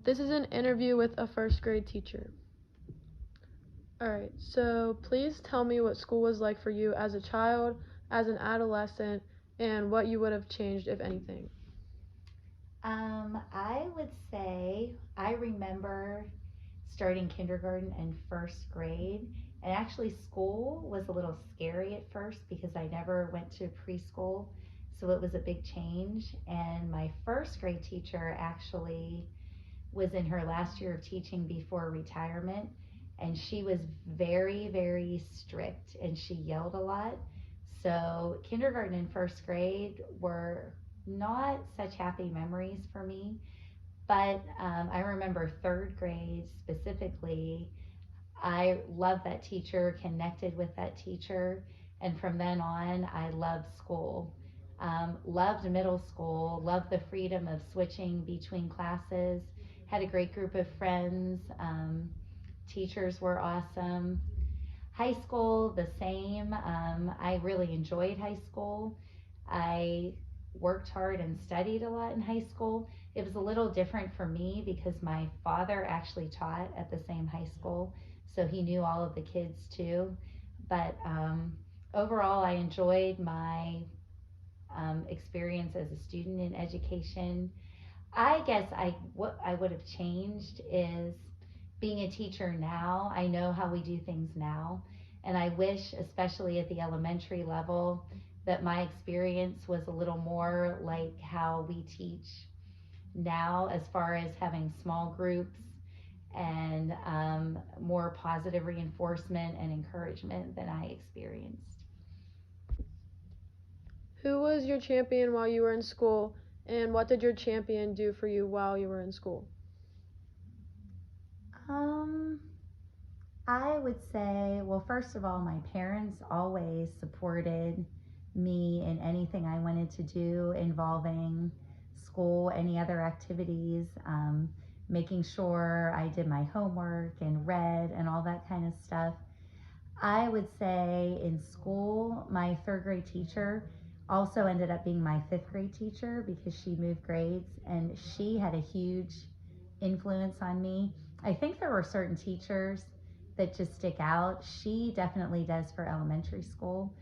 This is an interview with a first grade teacher. Alright, so please tell me what school was like for you as a child, as an adolescent, and what you would have changed, if anything. I would say I remember starting kindergarten and first grade. And actually, school was a little scary at first because I never went to preschool. So it was a big change. And my first grade teacher actually was in her last year of teaching before retirement. And she was very, very strict and she yelled a lot. So kindergarten and first grade were not such happy memories for me. But I remember third grade specifically. I loved that teacher, connected with that teacher, and from then on, I loved school. Loved middle school, loved the freedom of switching between classes, had a great group of friends. Teachers were awesome. High school, the same. I really enjoyed high school. I worked hard and studied a lot in high school. It was a little different for me because my father actually taught at the same high school, so he knew all of the kids too. But overall, I enjoyed my experience as a student in education. I guess what I would have changed is being a teacher now. I know how we do things now, and I wish, especially at the elementary level, that my experience was a little more like how we teach now, as far as having small groups and more positive reinforcement and encouragement than I experienced. Who was your champion while you were in school, and what did your champion do for you while you were in school? Um, I would say, well, first of all, my parents always supported me in anything I wanted to do involving school, any other activities, making sure I did my homework and read and all that kind of stuff. I would say in school, my third grade teacher also ended up being my fifth grade teacher because she moved grades and she had a huge influence on me. I think there were certain teachers that just stick out. She definitely does for elementary school.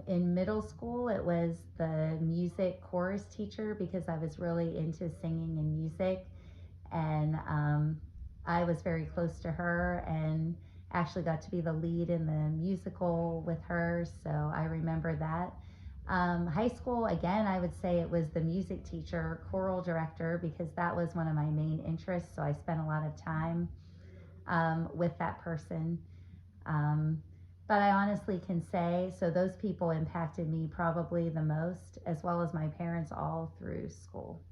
In middle school, it was the music chorus teacher because I was really into singing and music, and I was very close to her and actually got to be the lead in the musical with her, so I remember that. High school, again, I would say it was the music teacher, choral director, because that was one of my main interests, so I spent a lot of time with that person. Um, but I honestly can say, so those people impacted me probably the most, as well as my parents all through school.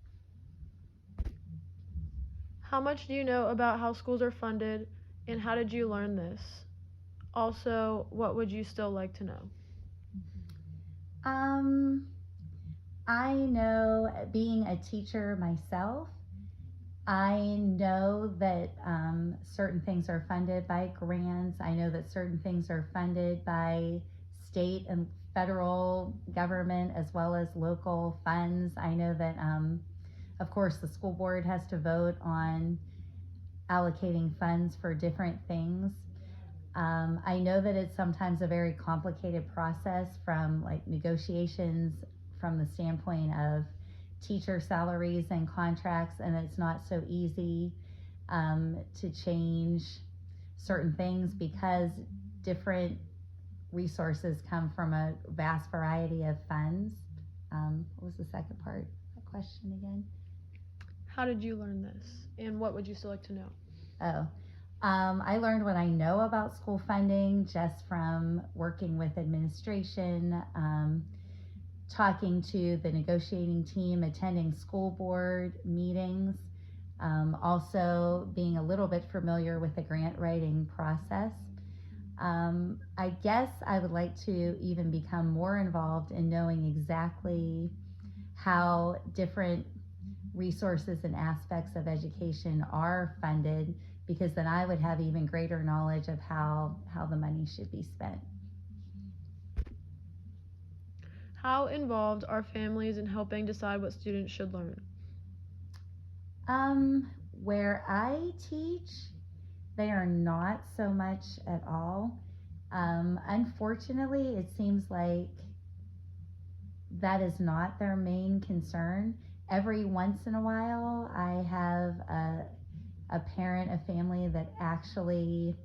How much do you know about how schools are funded, and how did you learn this? Also, what would you still like to know? Um, I know, being a teacher myself, I know that certain things are funded by grants. I know that certain things are funded by state and federal government as well as local funds. I know that, of course, the school board has to vote on allocating funds for different things. I know that it's sometimes a very complicated process, from like negotiations from the standpoint of teacher salaries and contracts, and it's not so easy to change certain things because different resources come from a vast variety of funds. What was the second part of the question again? How did you learn this, and what would you still like to know? Oh, I learned what I know about school funding just from working with administration, talking to the negotiating team, attending school board meetings, also being a little bit familiar with the grant writing process. I guess I would like to even become more involved in knowing exactly how different resources and aspects of education are funded, because then I would have even greater knowledge of how the money should be spent. How involved are families in helping decide what students should learn? Um, Where I teach, they are not so much at all. Unfortunately, it seems like that is not their main concern. Every once in a while, I have a parent, a family that actually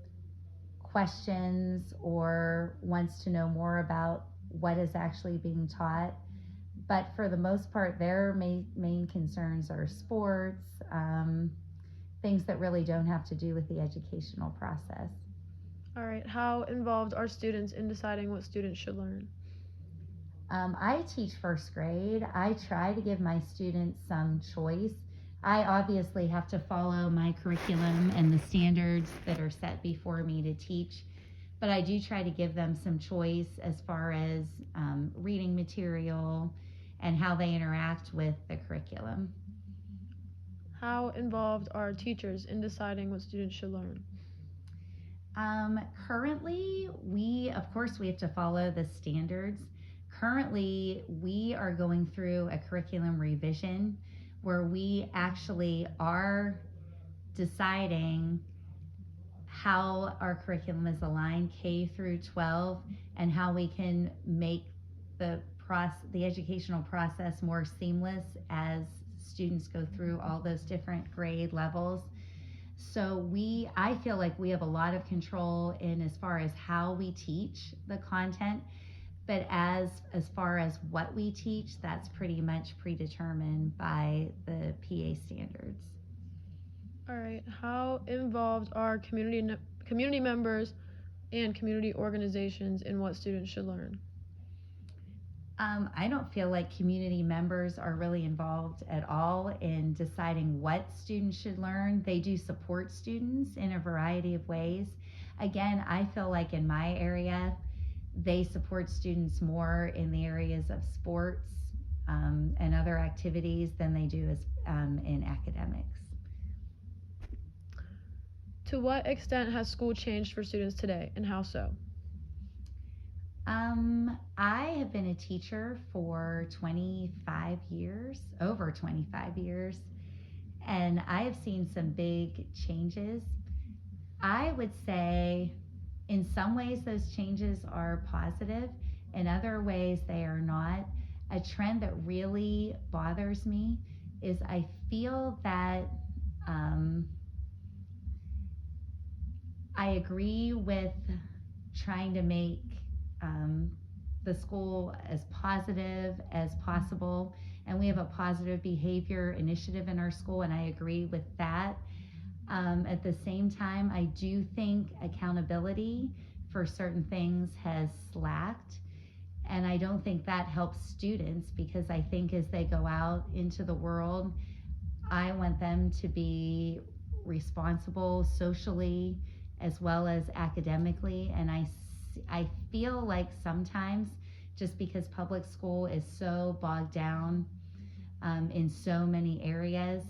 questions or wants to know more about what is actually being taught. But for the most part, their main concerns are sports, things that really don't have to do with the educational process. All right. How involved are students in deciding what students should learn? I teach first grade. I try to give my students some choice. I obviously have to follow my curriculum and the standards that are set before me to teach, but I do try to give them some choice as far as reading material and how they interact with the curriculum. How involved are teachers in deciding what students should learn? Currently, of course, we have to follow the standards. Currently, we are going through a curriculum revision where we actually are deciding how our curriculum is aligned K through 12 and how we can make the educational process more seamless as students go through all those different grade levels. So I feel like we have a lot of control in as far as how we teach the content, but as far as what we teach, that's pretty much predetermined by the PA standards. All right. How involved are community members and community organizations in what students should learn? I don't feel like community members are really involved at all in deciding what students should learn. They do support students in a variety of ways. Again, I feel like in my area, they support students more in the areas of sports and other activities than they do in academics. To what extent has school changed for students today, and how so? I have been a teacher for 25 years, over 25 years, and I have seen some big changes. I would say in some ways those changes are positive, in other ways they are not. A trend that really bothers me is I feel that I agree with trying to make the school as positive as possible, and we have a positive behavior initiative in our school, and I agree with that. At the same time, I do think accountability for certain things has slacked, and I don't think that helps students, because I think as they go out into the world, I want them to be responsible socially as well as academically, and I feel like sometimes just because public school is so bogged down in so many areas,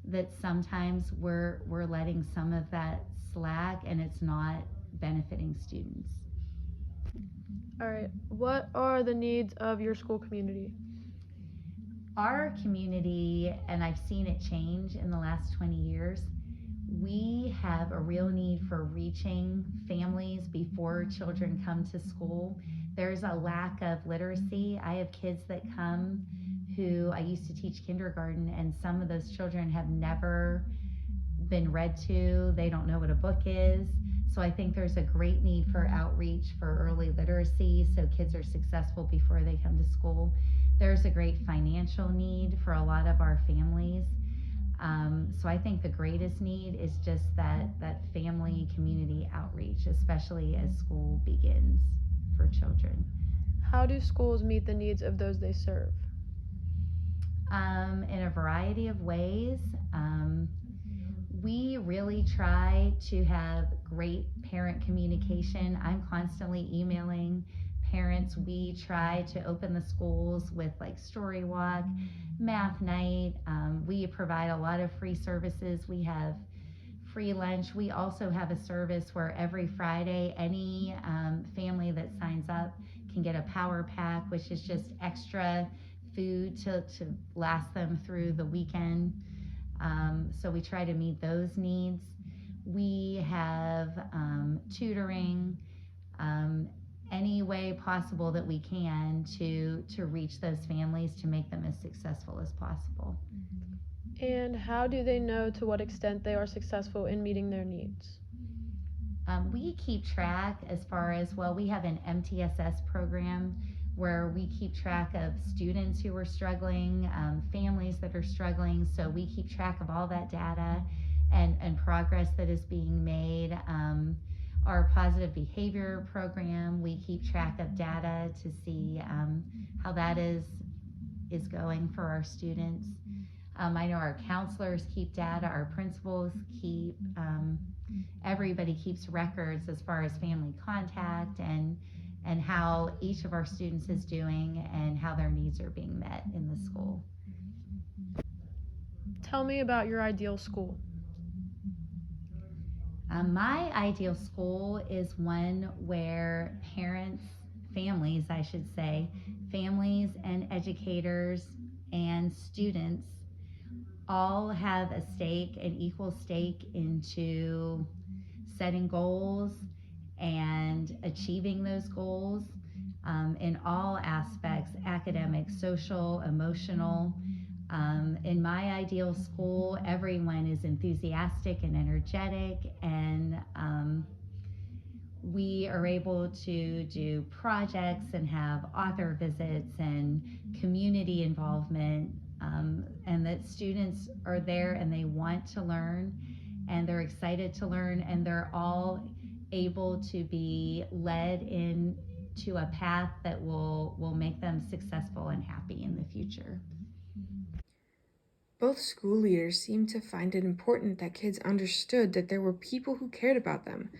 that sometimes we're letting some of that slack and it's not benefiting students. All right. What are the needs of your school community? Our community, and I've seen it change in the last 20 years, we have a real need for reaching families before children come to school. There's a lack of literacy. I have kids that come who I used to teach kindergarten, and some of those children have never been read to. They don't know what a book is. So I think there's a great need for outreach for early literacy so kids are successful before they come to school. There's a great financial need for a lot of our families. So I think the greatest need is just that family community outreach, especially as school begins for children. How do schools meet the needs of those they serve? In a variety of ways. We really try to have great parent communication. I'm constantly emailing parents. We try to open the schools with like story walk, math night. We provide a lot of free services. We have free lunch. We also have a service where every Friday any family that signs up can get a power pack, which is just extra food to last them through the weekend. So we try to meet those needs. We have tutoring, any way possible that we can to reach those families to make them as successful as possible. And how do they know to what extent they are successful in meeting their needs? We keep track as far as, well, we have an MTSS program where we keep track of students who are struggling, families that are struggling. So we keep track of all that data and progress that is being made. Our positive behavior program, we keep track of data to see how that is going for our students. I know our counselors keep data, our principals keep, everybody keeps records as far as family contact and how each of our students is doing and how their needs are being met in the school. Tell me about your ideal school. My ideal school is one where parents, families, I should say, families and educators and students all have a stake, an equal stake into setting goals and achieving those goals in all aspects, academic, social, emotional. In my ideal school, everyone is enthusiastic and energetic, and we are able to do projects and have author visits and community involvement, and that students are there and they want to learn and they're excited to learn, and they're all able to be led into a path that will make them successful and happy in the future. Both school leaders seemed to find it important that kids understood that there were people who cared about them.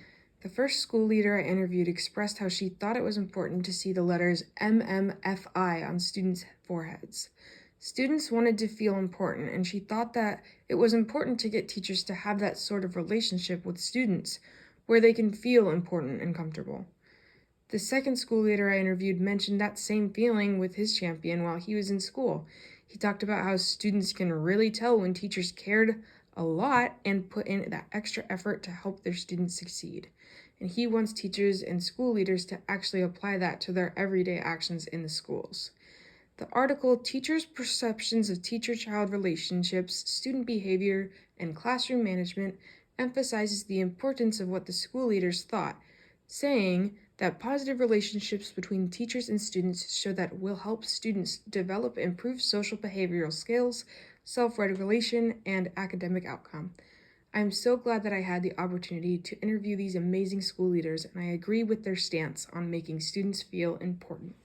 The first school leader I interviewed expressed how she thought it was important to see the letters MMFI on students' foreheads. Students wanted to feel important, and she thought that it was important to get teachers to have that sort of relationship with students where they can feel important and comfortable. The second school leader I interviewed mentioned that same feeling with his champion while he was in school. He talked about how students can really tell when teachers cared a lot and put in that extra effort to help their students succeed. And he wants teachers and school leaders to actually apply that to their everyday actions in the schools. The article, Teachers' Perceptions of Teacher-Child Relationships, Student Behavior, and Classroom Management, emphasizes the importance of what the school leaders thought, saying that positive relationships between teachers and students show that will help students develop improved social behavioral skills, self-regulation, and academic outcome. I'm so glad that I had the opportunity to interview these amazing school leaders, and I agree with their stance on making students feel important.